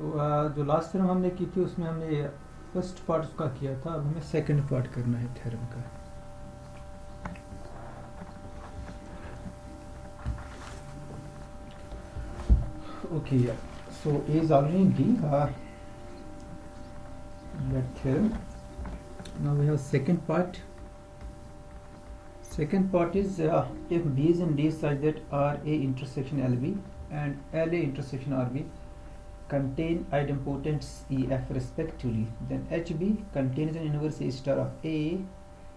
जो last term हमने की थी उसमें हमने फर्स्ट पार्ट उसका किया था, अब हमें सेकंड पार्ट करना है थ्योरम का। Okay, so A is already in D, that theorem. Now we have second part. Second part is if B is in D such that RA intersection LB and LA intersection RB contain idempotents EF respectively, then HB contains an inverse A star of A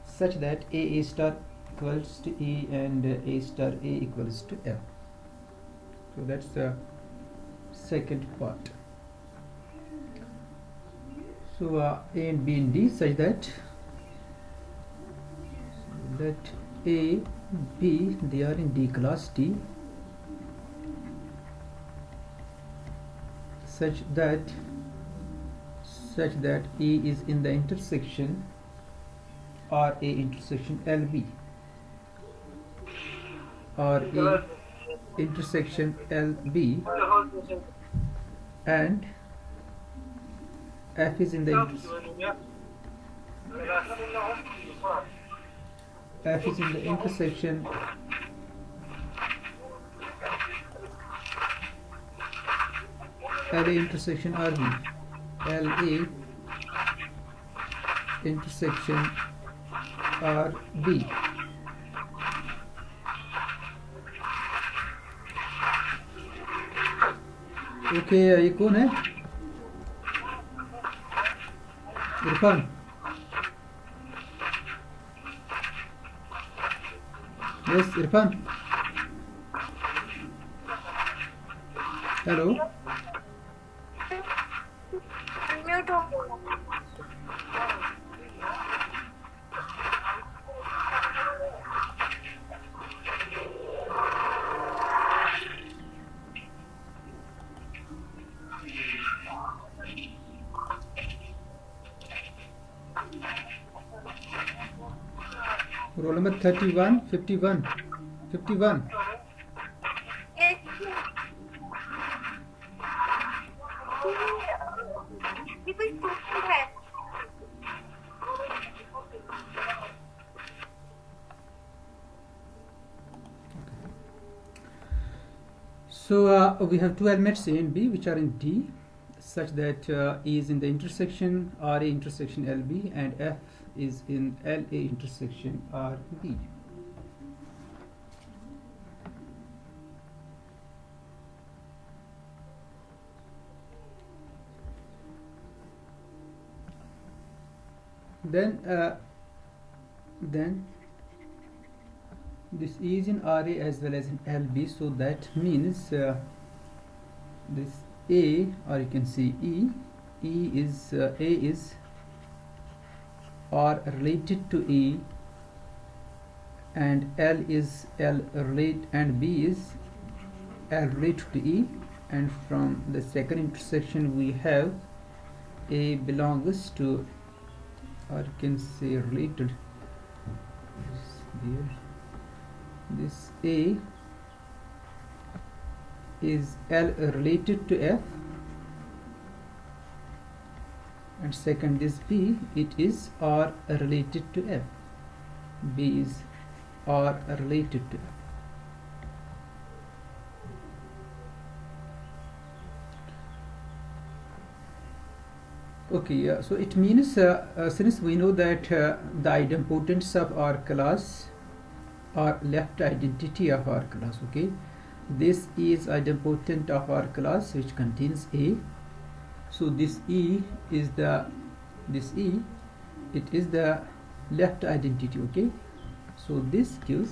such that A star equals to E and A star A equals to F. So that's the second part. So A and B in D such that A, B, they are in D class D such that E is in the intersection RA intersection LB or A intersection LB, and F is in the intersection LA intersection RB, LA intersection RB. Okay, ये कौन है? Irfan? Yes Irfan, hello. Roll number 31, 51, 51। So we have two elements A and B which are in D such that E is in the intersection RA intersection LB and F is in LA intersection RB. Then this E is in RA as well as in LB, so that means this A, or you can see A is R related to E and L is L related and B is L related to E, and from the second intersection we have A belongs to, or you can say related, this A is L related to F, and second this B, it is R related to F. B is R related to F. Okay, so it means since we know that the idempotents of our class are left identity of our class, okay, this is idempotent of our class which contains A, so this E is the it is the left identity, okay, so this gives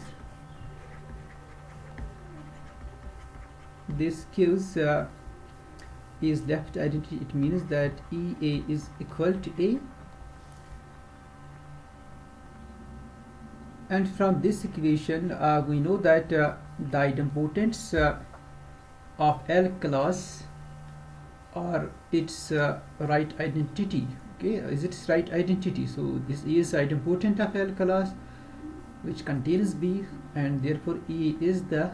is left identity. It means that EA is equal to A, and from this equation we know that the idempotents of L class are its right identity, okay, is its right identity. So this is idempotent of L class which contains B, and therefore E is the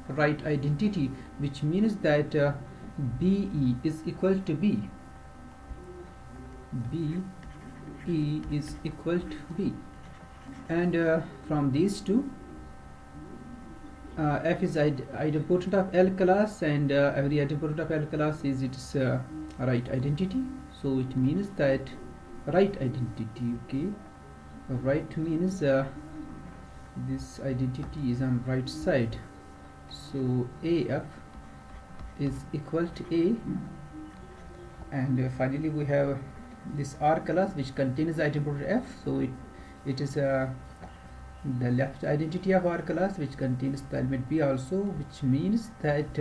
right identity, which means that BE is equal to B. BE is equal to B. And from these two, F is idempotent of L class, and every idempotent of L class is its right identity. So it means that right identity, okay, right means this identity is on right side. So AF is equal to A, and finally we have this R class which contains the idempotent F. So it is the left identity of R class which contains the element B also, which means that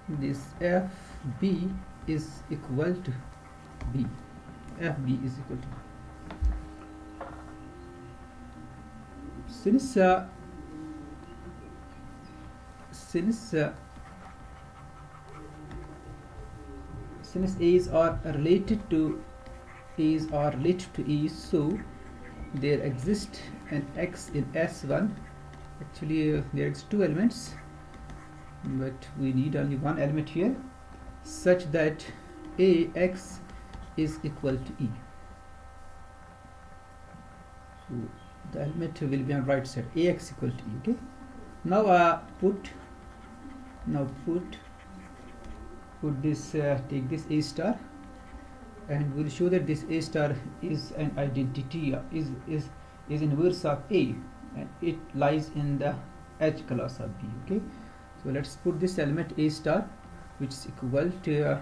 this FB is equal to B. FB is equal to B. Since A's are related to E, so there exists an X in S1. Actually, there exist two elements, but we need only one element here, such that AX is equal to E. So the element will be on right side, AX equal to E. Okay. Now put this, take this A star, and we'll show that this A star is an identity, is inverse of A, and it lies in the H class of B. Okay. So let's put this element A star, which is equal to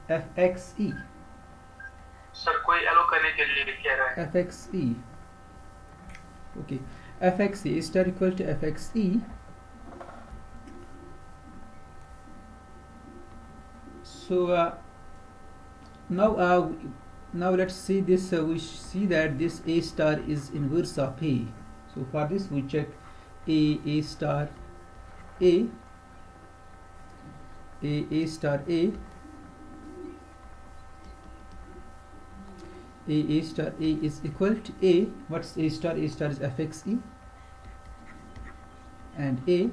FXE. Sir कोई yellow करने के लिए कह रहा है FXE. Okay, FXE A star equal to FXE. So now let's see this. We see that this A star is inverse of A. So for this we check A star A star A. A star A is equal to A. What's A star? A star is FXE and A,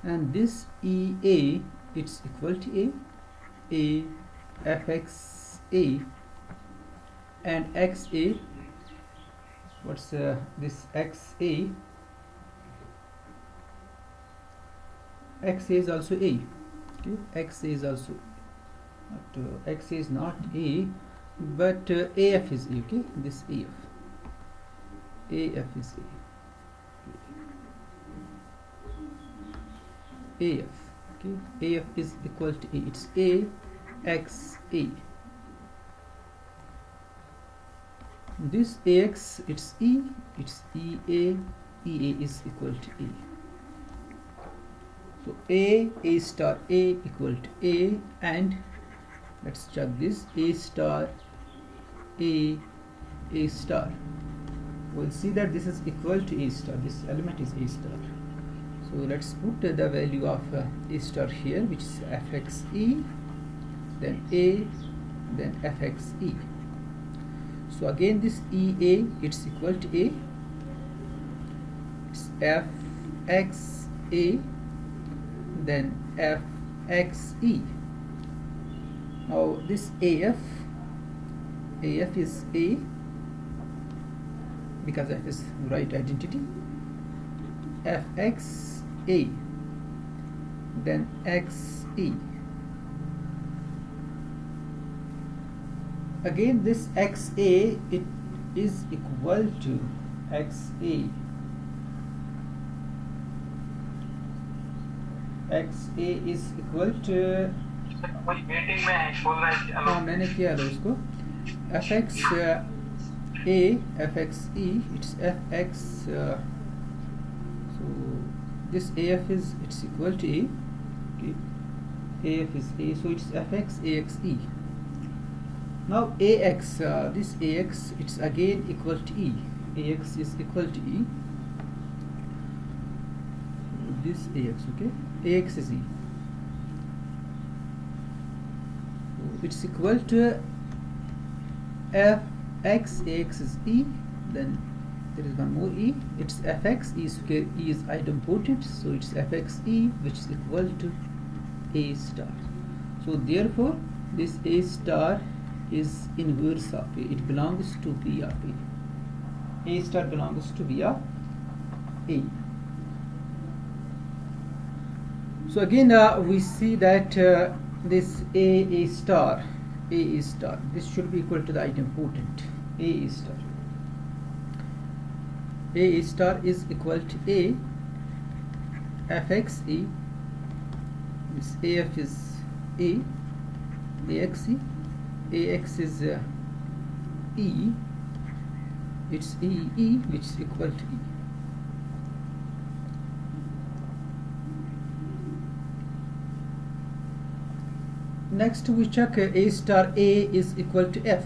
and this EA, it's equal to A FXA, and XA, what's this XA? XA is also A. Okay, XA is also not, XA is not A, but AF is A. Okay, this AF is A. AF, okay, AF is equal to A. It's A X A. This AX, it's E, it's EA. EA is equal to A. So A star A equal to A, and let's check this A star A star. We'll see that this is equal to A star. This element is A star. So let's put the value of A star here, which is FXE, then A, then FXE. So again this EA, it's equal to A, it's FXA, then FXE. Now this AF is A, because F is right identity, FXA, then XE. Again this XA, it is equal to XA. XA is equal to, कोई meeting में है बोल रहा है हाँ मैंने किया है उसको, FX A FXE, it's FX, so this AF is, it's equal to A. Okay, AF is A, so it's FX AXE. Now AX, this AX, it's again equal to E. AX is equal to E. This AX, okay, AX is E. It's equal to FX, AX is E, then there is one more E, it's FX, E square, E is idempotent, so it's FXE, which is equal to A star. So therefore this A star is inverse of A. It belongs to B of A. A star belongs to B of A. So again we see that this A star, this should be equal to the idempotent A star. A star is equal to A fx E. This AF is A, AX E, AX is E, it's E which is equal to E. Next we check A star A is equal to F.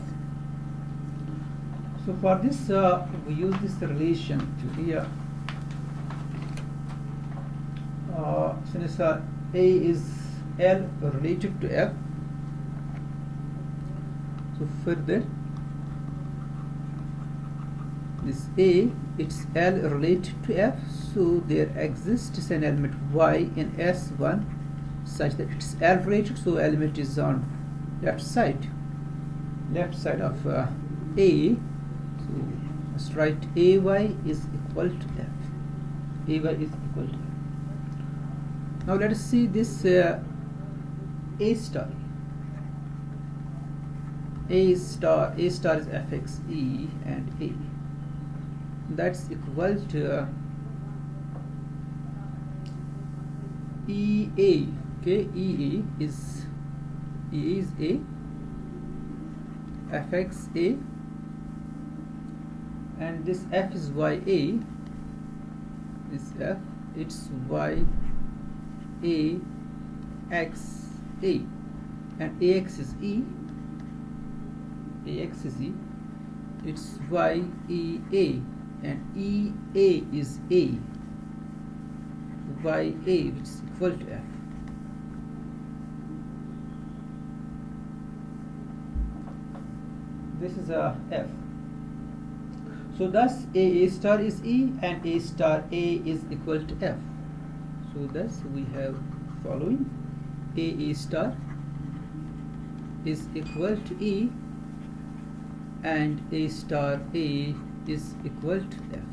So for this we use this relation to here. Since A is L related to F, so further this A, it's L related to F, so there exists an element Y in S1 such that it's L related, so element is on left side of A. So let's write AY is equal to F. AY is equal to F. Now let us see this A star. A star is fx E and A. That's equal to EA. Okay, EA is A, fx A, and this F is YA. This F, it's YA X A, and AX is E. AX is E. It's YEA, and EA is A. YA, which is equal to F. This is a F. So thus A star is E and A star A is equal to F. So thus we have following: A star is equal to E and A star A is equal to F.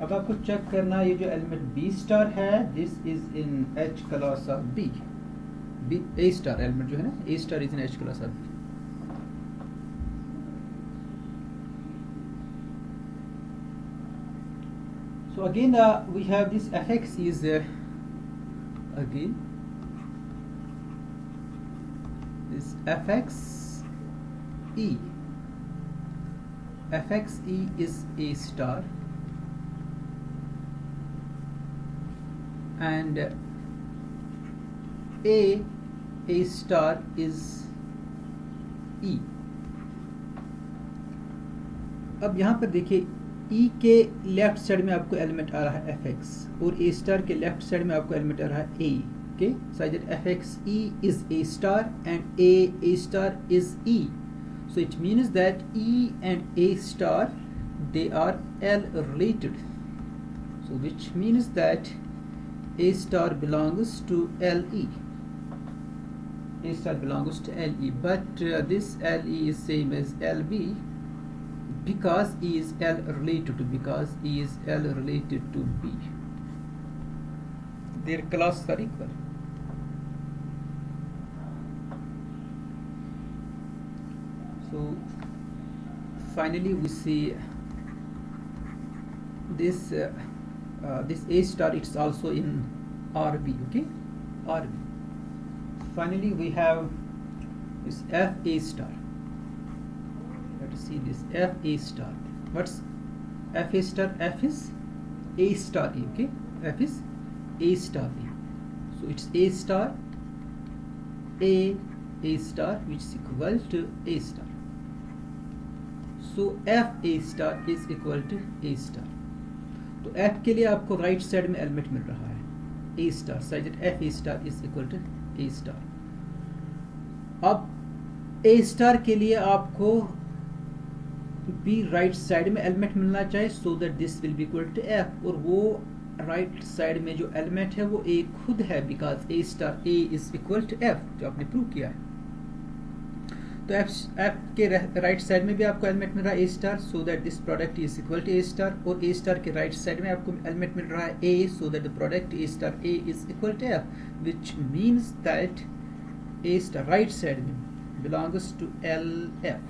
अब आपको check करना है, ये जो element B star है, this is in H class of B. A star element जो है ना, A star is in H class of B. So again we have this fx is again this fx E. Fx E is A star, and A star is E. अब यहाँ पर देखिए E के left side में आपको element आ रहा है fx और A स्टार के लेफ्ट साइड में आपको एलिमेंट आ रहा है A. Okay, so that fx E is A star and A star is E. So it means that E and A star, they are L related. So which means that A star belongs to LE. A star belongs to LE, but this LE is same as LB because E is L related to B. Their classes are equal. So finally we see this this A star, it's also in RB. Okay, RB. Finally we have this FA star. Let us see this FA star. What's FA star? F is A star A. Okay, F is A star A. So it's A star A star, which is equal to A star. So F A star is equal to A star. तो F के लिए आपको right side में element मिल रहा है A star, such that F A star is equal to A star. अब A star के लिए आपको भी राइट साइड में एलिमेंट मिलना चाहिए, so that this will be equal to F, और वो राइट साइड में जो एलिमेंट है वो ए खुद है, because A star A is equal to F, जो आपने प्रूव किया है। तो एफ के राइट साइड में भी आपको एलिमेंट मिल रहा है a star, so that this product is equal to a star, और ए स्टार के राइट साइड में आपको एलिमेंट मिल रहा है a, so that the product a star A is equal to f, which means that a star right side में belongs to LF,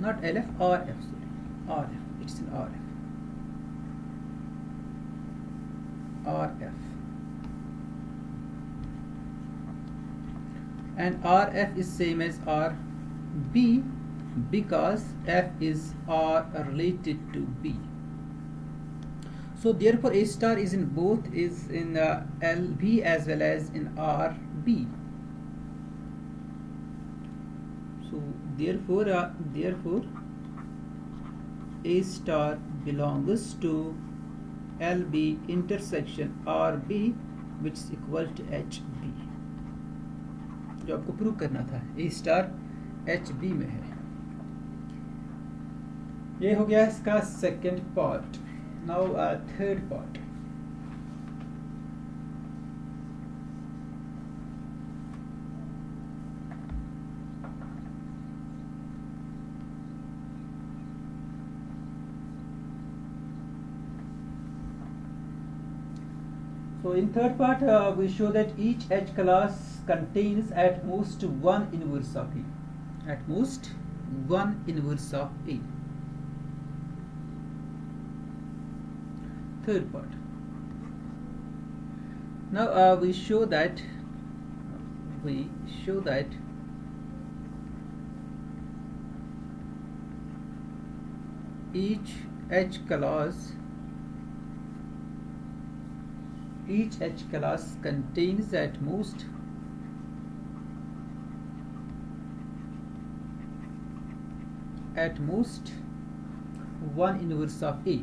not LF, RF, sorry, RF, it's an RF, and RF is same as RB because F is R related to B. So therefore A star is in both, is in LB as well as in RB. So therefore A star belongs to LB intersection RB, which is equal to HB, जो आपको prove करना था। A star HB में है। ये हो गया इसका second part. Now third part. So in third part, we show that each H class contains at most one inverse of A. At most one inverse of A. Third part. Now we show that each H class contains at most one inverse of A.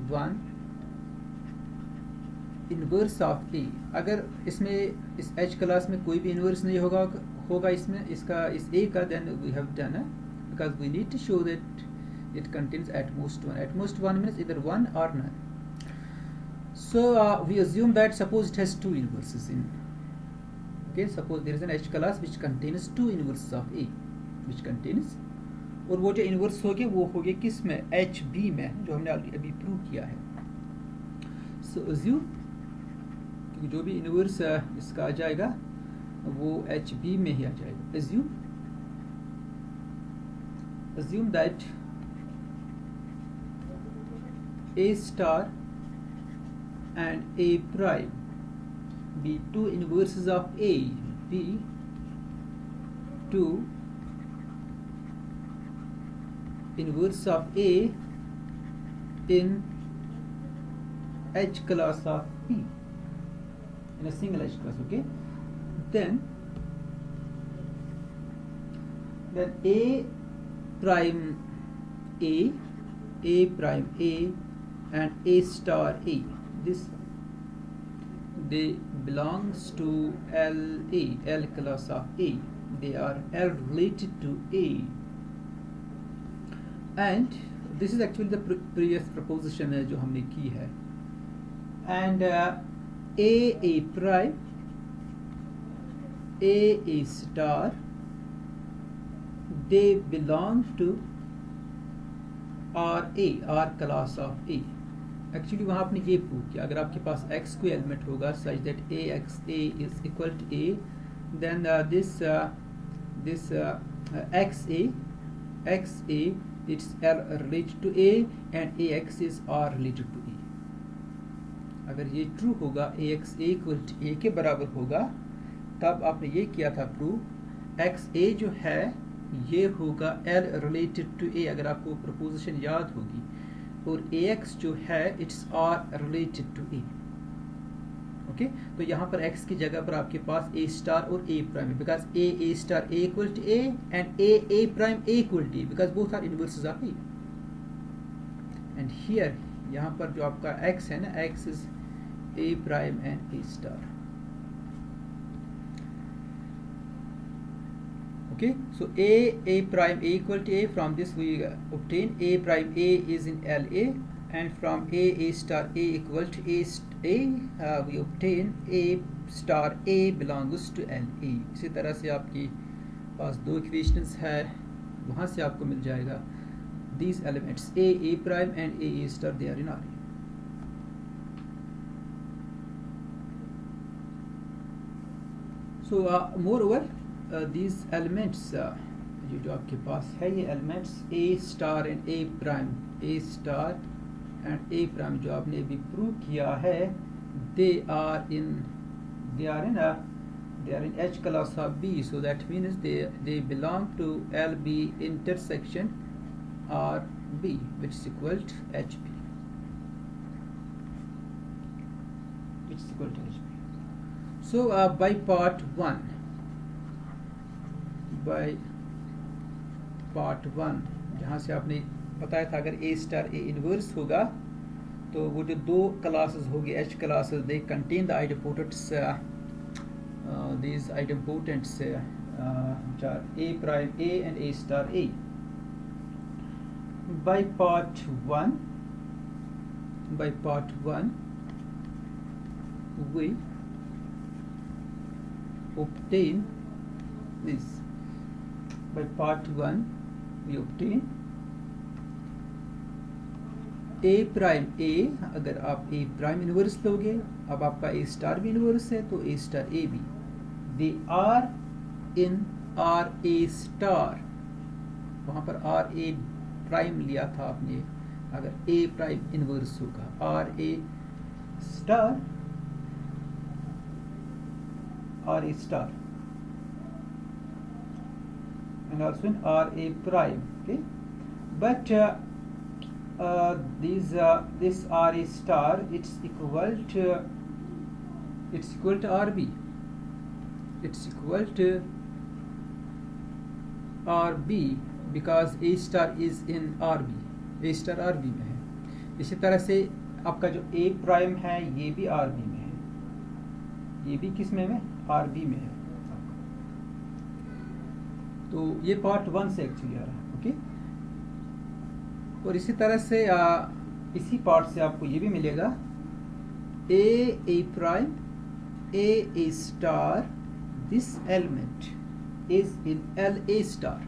One inverse of A. अगर इसमें इस H class में कोई भी inverse नहीं होगा इसमें इसका इस A का, then we have done because we need to show that it contains at most one. At most one means either one or none. So we assume that suppose it has two inverses in. Okay, suppose there is an H class which contains two inverses of A, which contains, और वो जो inverse हो गया वो हो गया किस में, HB में, जो हमने अभी प्रूव किया है। So assume क्योंकि जो भी इनवर्स इसका आ जाएगा वो HB में ही आ जाएगा। Assume that A star and A prime be two inverses of A, be two inverse of A in H class of P, in a single H class. Okay, then A prime A prime A and A star A, this they belongs to L class of A, they are L related to A, and this is actually the previous proposition है जो हमने की है, and A prime A star they belong to R class of A. Actually वहाँ आपने ये prove किया, अगर आपके पास x कोई एलिमेंट होगा such that AXA is equal to A, then this XA it's L related to A and AX is R related to A. अगर ये ट्रू होगा AXA इक्वल टू A के बराबर होगा, तब आपने ये किया था प्रूव XA जो है ये होगा L related to A, अगर आपको प्रपोजिशन याद होगी, और AX जो है it's R related to A. Okay, तो यहाँ पर X की जगह पर आपके पास A स्टार और A प्राइम है, because A star A equal to A and A prime A equal to A, because both are inverses of A. And here यहाँ पर जो आपका X है ना, X इज A prime and A star. Okay, so A prime A equal to A. From this we obtain A prime A is in LA and from a star a equal to we obtain a star a belongs to L A. इसी तरह से आपकी पास दो equations है, वहाँ से आपको मिल जाएगा these elements a prime and a star, they are in R. So moreover these elements ये जो आपके पास है ये elements a star and a prime, a star and a prime जो आपने अभी प्रूव किया है, they are in H class of B, so that means they belong to LB intersection RB, which is equal to HB, which is equal to HB. So by part 1 जहाँ से आपने बताया था अगर A star A inverse होगा तो वो जो दो classes होगी H classes, they contain the idempotents, these idempotents which are A prime A and A star A. By part 1 we obtain this. By part 1 we obtain A prime A, अगर आप A prime inverse लोगे, अब आपका A star भी inverse है तो A star A भी, they are in R A star. वहाँ पर R A prime लिया था आपने, अगर A prime inverse होगा R A star and also in R A prime, okay, but this R A star it's equal to RB, it's equal to RB because A star is in RB, A star RB में है. इसी तरह से आपका जो A prime है ये भी RB में है, ये भी किस में RB में है. तो ये पार्ट 1 से एक्चुअली आ रहा है, ओके. और इसी तरह से इसी पार्ट से आपको ये भी मिलेगा A prime A star, this element is in LA star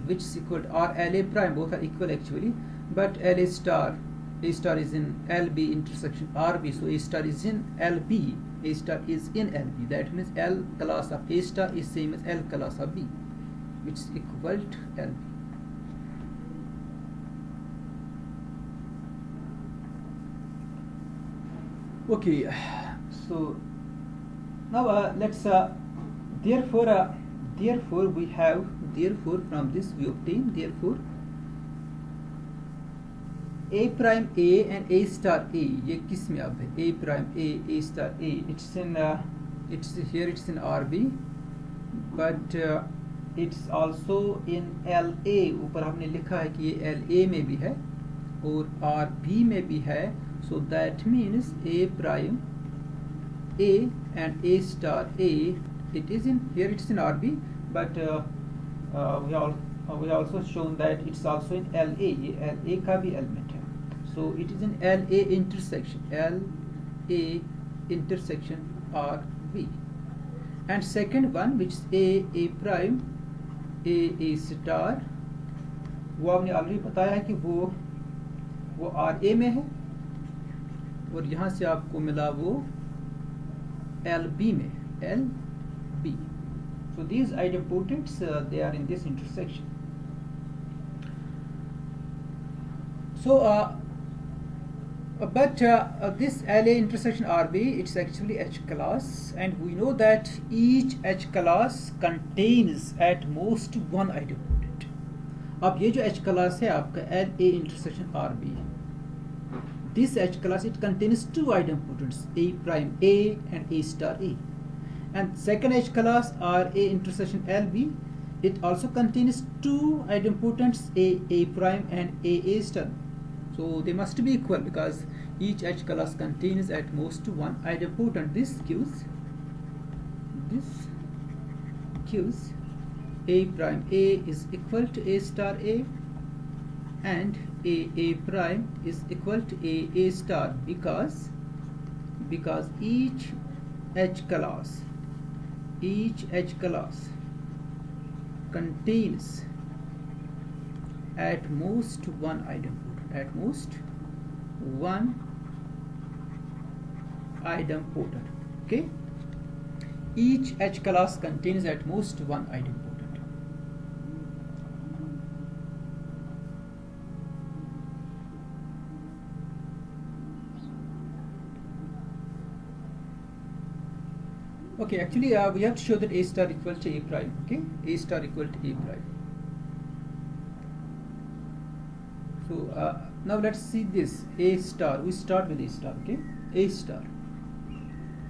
which is equal to or LA prime, both are equal actually, but A star is in LB intersection RB, so A star is in LB, A star is in LB, that means L class of A star is same as L class of B, which is equal to LB. Okay, so now let's therefore we have from this we obtain A prime A and A star A, ये किस में अब है A prime A star A, it's in it's in RB, but it's also in LA. ऊपर हमने लिखा है कि ये LA में भी है और RB में भी है, so that means A prime A and A star A, it is in here, it's in RB, but we also shown that it's also in LA, ये LA का भी element है, so it is in LA intersection RB. And second one which is A prime A star, वो आपने already बताया है कि वो RA में है और यहाँ से आपको मिला वो LB में, LB. So these idempotents they are in this intersection. So but this LA intersection RB, it's actually H class, and we know that each H class contains at most one idempotent. अब ये जो H class है आपका LA intersection RB, this H class it contains two idempotents A prime A and A star A, and second H class RA intersection LB, it also contains two idempotents A prime and A star. So they must be equal because each H class contains at most one idempotent. This gives A prime A is equal to A star A, and a prime is equal to a star because each h class contains at most one idempotent. Okay, each h class contains at most one idempotent. Okay, actually we have to show that a star equal to a prime. Okay, a star equal to a prime. So now let's see this a star. We start with a star. Okay, a star,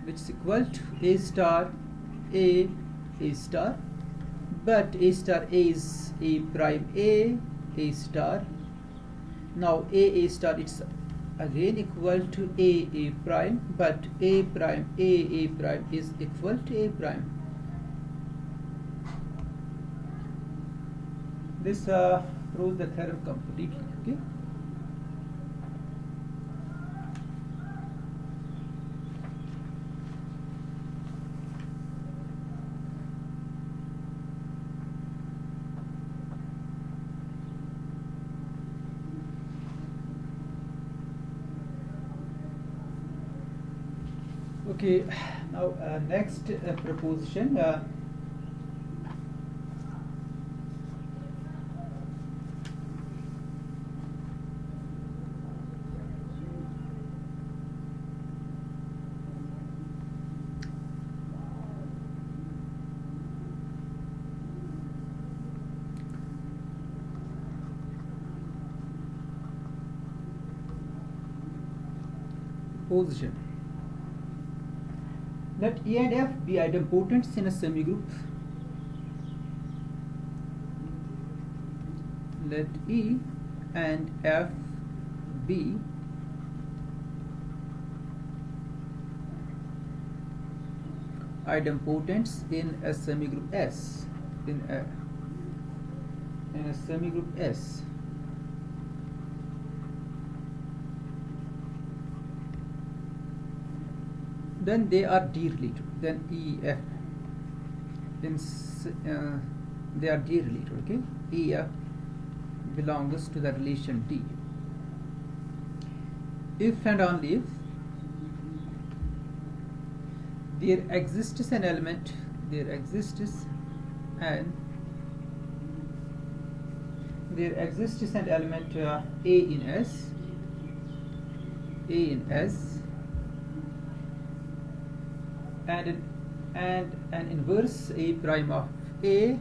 which is equal to a star a star, but a star a is a prime a star. Now a star, it's again equal to a prime, but a prime is equal to a prime. This proves the theorem completely. Okay, okay. Now next proposition. Proposition. Let E and F be idempotents in a semigroup. Let E and F be idempotents in a semigroup S. In a semigroup S. Then they are D related. Then E F they are D related. Okay, E F belongs to the relation D. If and only if there exists an element A in S and an inverse A prime of A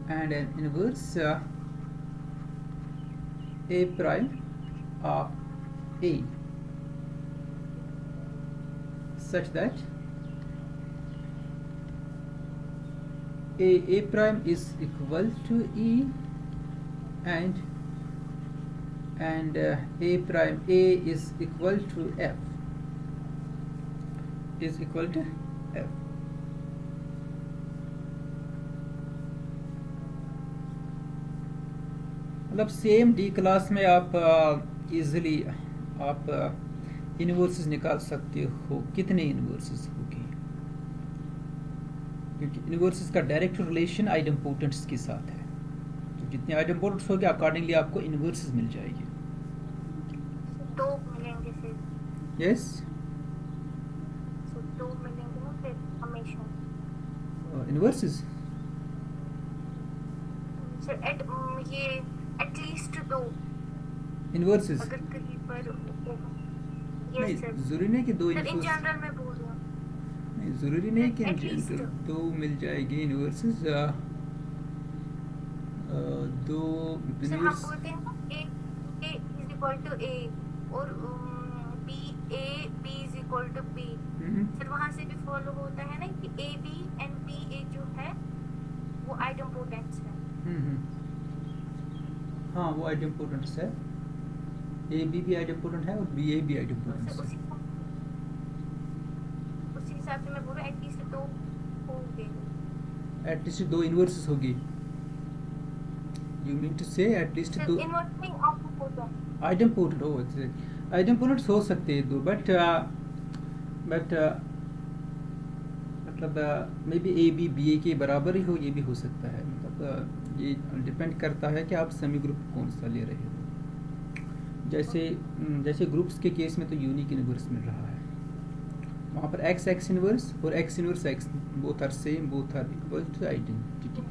and an inverse A prime of A, such that A prime is equal to E and A prime A is equal to F. मतलब same D class में आप easily आप inverses निकाल सकते हो. कितने inverses होगी, क्योंकि इनवर्सेस का डायरेक्ट रिलेशन आइडेम्पोटेंट्स के साथ है. तो जितने आइडेम्पोटेंट्स होंगे अकॉर्डिंगली आपको इनवर्सेस मिल जाएगी. दो मिलेंगे फिर. यस, दो मिलेंगे ना फिर हमेशा. इनवर्सेस सर ये एटलीस्ट दो इनवर्सेस अगर कहीं पर नहीं, जरूरी नहीं कि दो इन जनरल में बोल रहा हूँ. नहीं, जरूरी नहीं कि At least दो मिल जाएगी इनवर्सेस. दो सर हम बोलते हैं ना A is equal to A और B is equal to B. फिर वहाँ से भी फॉलो होता है ना कि AB एंड BA जो है वो आइडेम्पोटेंट्स है. हाँ, वो आइडेम्पोटेंट्स है. ए बी भी आइडेम्पोटेंट है और बी ए भी आइडेम्पोटेंट है. उसी हिसाब से मैं बोल रहा हूँ एटलीस्ट दो होंगे. एटलीस्ट दो इनवर्सेस होगी. You mean to say at least दो इन्वर्स नहीं आउटपुट होता है. आइडेम्पोटेंट हो आइडेम्पोटेंट्स हो सकते हैं दो बट मतलब maybe a b b a के बराबर ही हो, ये भी हो सकता है. मतलब ये डिपेंड करता है कि आप सेमी ग्रुप कौन सा ले रहे हो. जैसे ग्रुप्स के केस में तो यूनिक इनवर्स मिल रहा है, वहाँ पर एक्स एक्स इनवर्स और X inverse X both are same, both are equal to identity.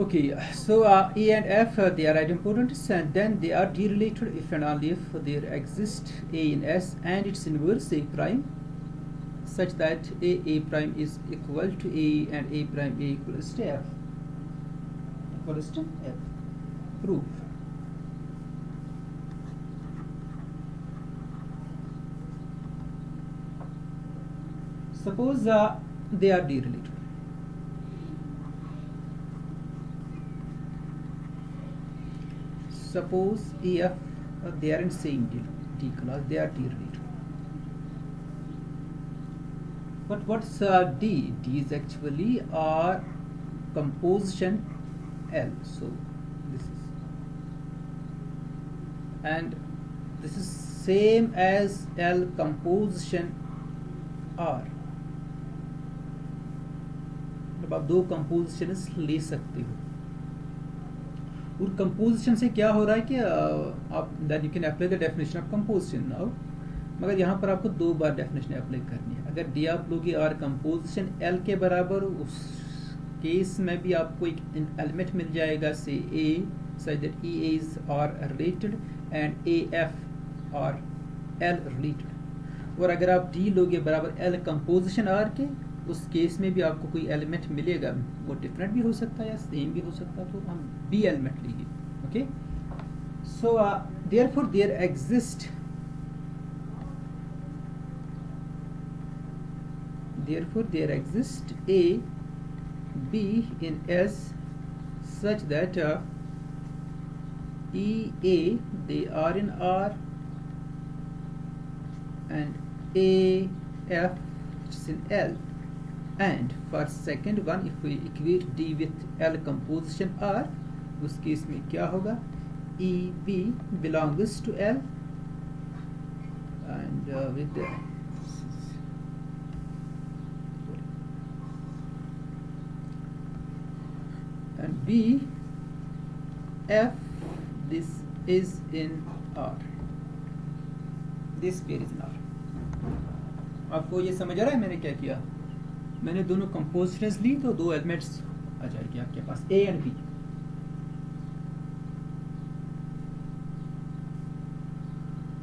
Okay, so E and F they are idempotents, and then they are derelated if and only if there exists A in S and its inverse A prime, such that A prime is equal to A and A prime A equals to F. Equals to F. Proof. Suppose they are derelated. Suppose if they are in same D class, they are derelated. But what's D? D is actually our composition L. So this is, and this is same as L composition R. मतलब आप दो compositions ले सकते हो. और composition से क्या हो रहा है कि आप that you can apply the definition of composition now, मगर यहाँ पर आपको दो बार डेफिनेशन अप्लाई करनी है. अगर डी आप लोगे आर कंपोजिशन एल के बराबर, उस केस में भी आपको एक एलिमेंट मिल जाएगा से a such that e is r related and a f r l related. और अगर आप डी लोगे बराबर एल कंपोजिशन आर के, उस केस में भी आपको कोई एलिमेंट मिलेगा, वो डिफरेंट भी हो सकता है या सेम भी हो सकता है, तो हम बी एलिमेंट लेंगे. Okay, so therefore there exist A B in S such that E A they are in R and A F which is in L. And for second one, if we equate D with L composition R, उस case में क्या होगा? E B belongs to L and with the and B F this is in R. This pair is in R. आपको ये समझ आ रहा है मैंने क्या किया? मैंने दोनों कंपोजिशंस ली तो दो एलिमेंट्स आ जाएगी आपके पास a and b.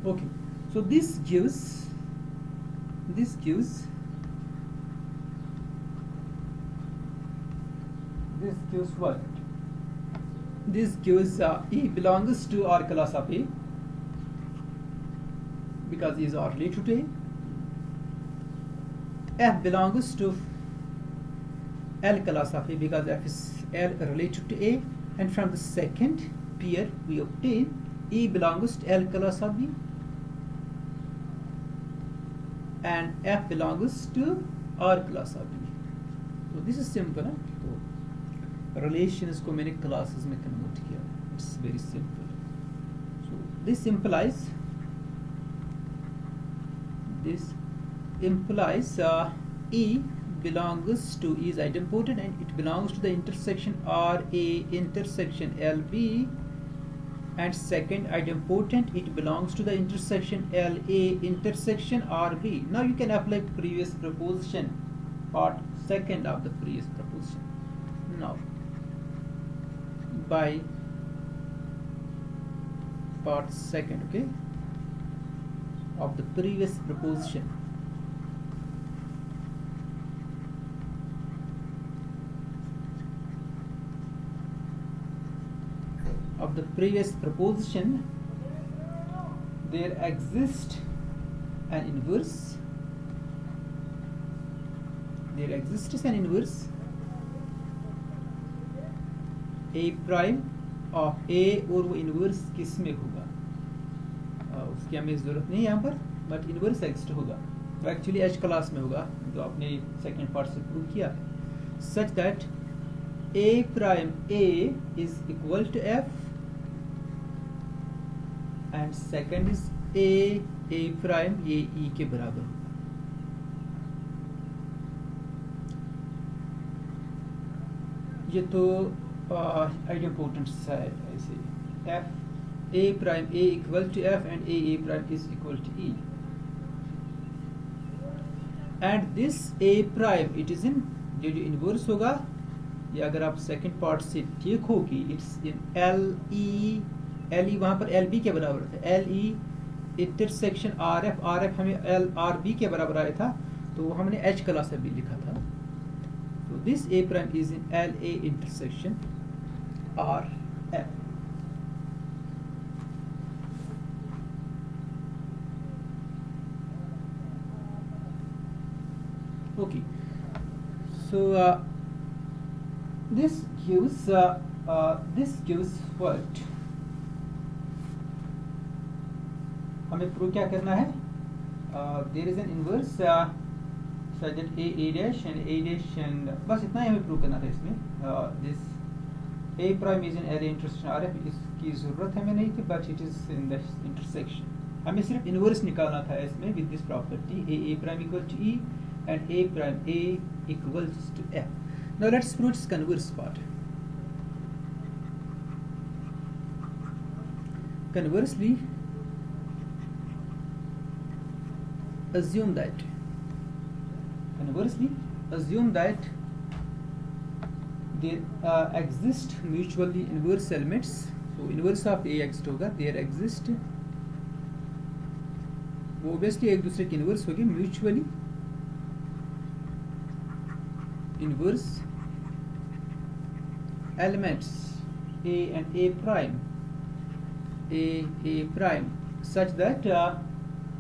Okay, so this gives what? This gives E belongs to R class of A because E is R related to A. F belongs to L class of A because F is L related to A, and from the second pair we obtain E belongs to L class of B and F belongs to R class of B. So this is simple. तो relations को मैंने classes में convert किया. It's very simple. So this implies E belongs to E is idempotent and it belongs to the intersection RA intersection LB, and second idempotent, it belongs to the intersection LA intersection RB. Now you can apply previous proposition, part second of the previous proposition. Now by part second, okay, of the previous proposition. Of the previous proposition, there exists an inverse. There exists an inverse A prime of A, और वो inverse किस में होगा उसकी हमें ज़रूरत नहीं है यहाँ पर, बट इनवर्स एग्जिस्ट होगा. वो एक्चुअली एच क्लास में होगा जो आपने सेकेंड पार्ट से प्रूव किया है. Such that A prime A is equal to F, and second is A prime ये E के बराबर होगा. ये तो आइडेंपोटेंट्स है ऐसे. F A prime A equal to F and A prime is equal to E, and this A prime it is in जो inverse होगा, या अगर आप सेकंड पार्ट से देखोगे इट्स इन एल ई वहाँ पर एल बी के बराबर था. L E intersection R F हमें एल आर बी के बराबर आया था, तो हमने एच क्लास से भी लिखा था. तो this A prime is in L A intersection R F. Okay, so this gives what? हमें प्रूव क्या करना है? There is an inverse such that a dash and बस इतना ही हमें प्रूव करना था इसमें. This a prime is in array intersection RF, इसकी जरूरत हमें नहीं थी, but it is in the intersection. हमें सिर्फ इनवर्स निकालना था इसमें with this property a prime equal to E and A prime A equals to F. Now let's prove its converse part. Conversely, assume that there exist mutually inverse elements. So inverse of A exist होगा, there exist, वो obviously एक दूसरे के inverse होगी, mutually inverse elements A and A prime such that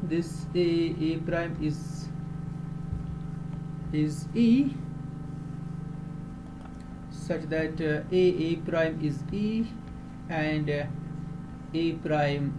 this A prime is E, such that A prime is E and A prime